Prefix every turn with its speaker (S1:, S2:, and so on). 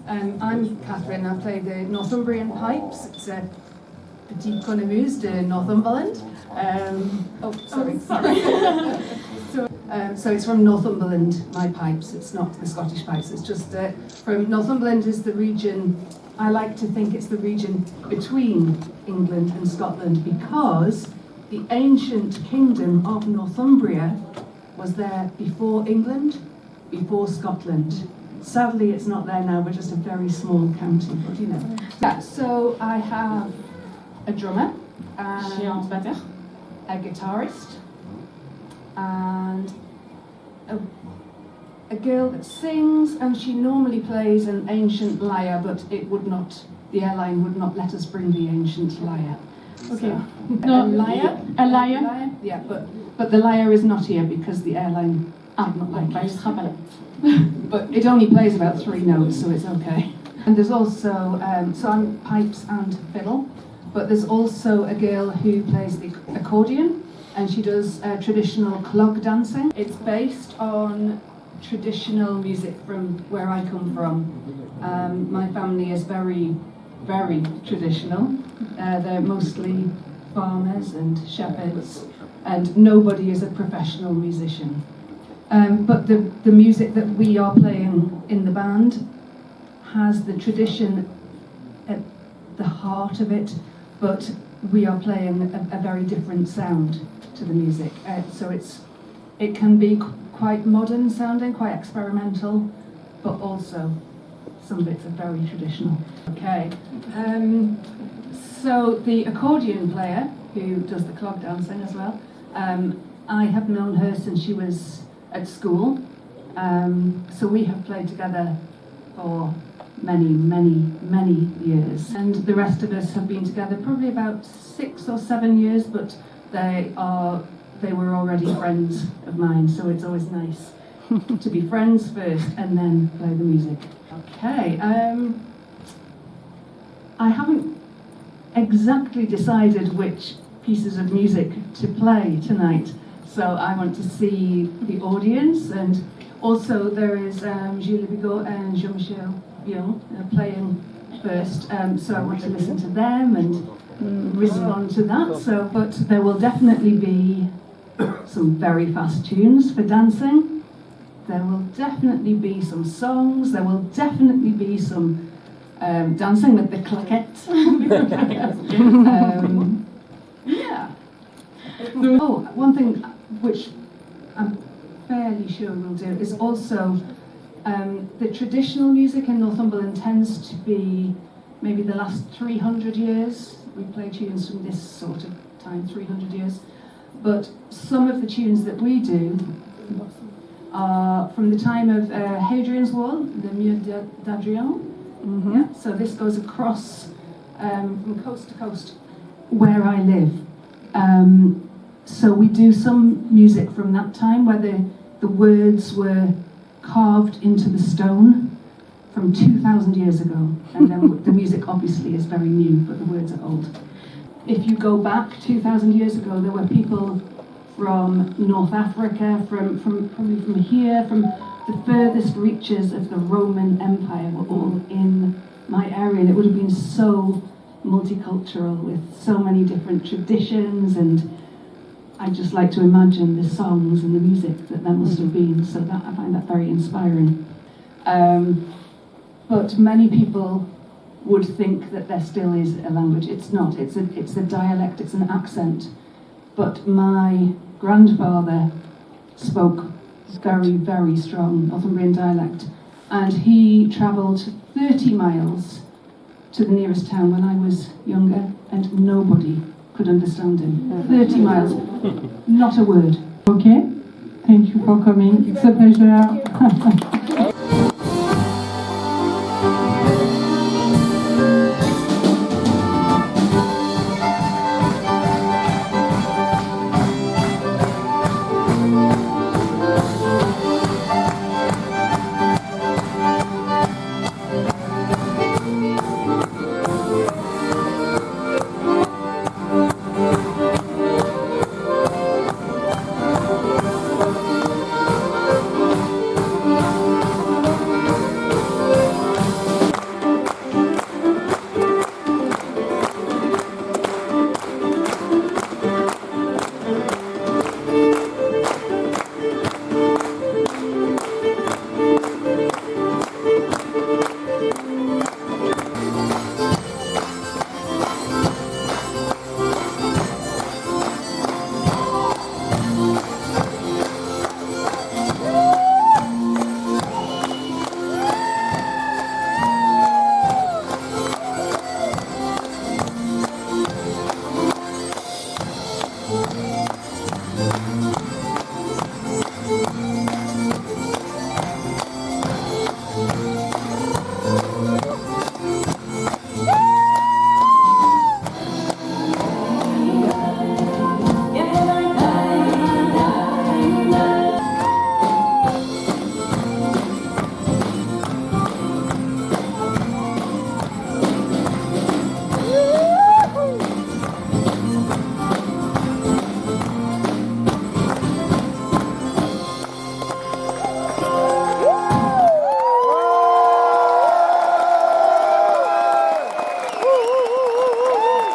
S1: I'm Kathryn, I play the Northumbrian pipes. It's a petite cornemuse de Northumberland. So it's from Northumberland, my pipes. It's not the Scottish pipes, it's just from Northumberland is the region, I like to think it's the region between England and Scotland, because the ancient kingdom of Northumbria was there before England, before Scotland. Sadly, it's not there now. We're just a very small county, but you know. Yeah, so I have a drummer, and a guitarist, and a girl that sings, and she normally plays an ancient lyre, but it would not, the airline would not let us bring the ancient lyre.
S2: Okay.
S1: So,
S2: No,
S1: a lyre?
S2: A lyre?
S1: Yeah, but the lyre is not here because the airline did not like it. But it only plays about 3 notes, so it's okay. And there's also, so I'm pipes and fiddle, but there's also a girl who plays the accordion, and she does traditional clog dancing. It's based on traditional music from where I come from. My family is very, very traditional. They're mostly farmers and shepherds, and nobody is a professional musician. But the music that we are playing in the band has the tradition at the heart of it, but we are playing a very different sound to the music. So it can be quite modern sounding, quite experimental, but also some bits are very traditional. Okay, so the accordion player, who does the clog dancing as well, I have known her since she was at school, so we have played together for many, many, many years, and the rest of us have been together probably about 6 or 7 years, but they were already friends of mine, so it's always nice to be friends first and then play the music. Okay, I haven't exactly decided which pieces of music to play tonight, so I want to see the audience, and also there is Gilles Bigot and Jean-Michel Bion playing first, so I want to listen to them and respond to that. So, but there will definitely be some very fast tunes for dancing. There will definitely be some songs. There will definitely be some dancing with the claquette. Yeah. Oh, one thing which I'm fairly sure we'll do is also the traditional music in Northumberland tends to be maybe the last 300 years. We play tunes from this sort of time, 300 years. But some of the tunes that we do are from the time of Hadrian's Wall, the Mur d'Adrien. Yeah, so this goes across from coast to coast where I live. So we do some music from that time where the words were carved into the stone from 2,000 years ago. And then the music obviously is very new, but the words are old. If you go back 2,000 years ago, there were people from North Africa, probably from here, from the furthest reaches of the Roman Empire were all in my area. And it would have been so multicultural with so many different traditions, and I just like to imagine the songs and the music that there must have been, so that I find that very inspiring. But many people would think that there still is a language. It's not, it's a dialect, it's an accent. But my grandfather spoke very, very strong Northumbrian dialect, and he travelled 30 miles to the nearest town when I was younger, and nobody could understand him. 30 miles, not a word.
S2: Okay, thank you for coming. It's a pleasure.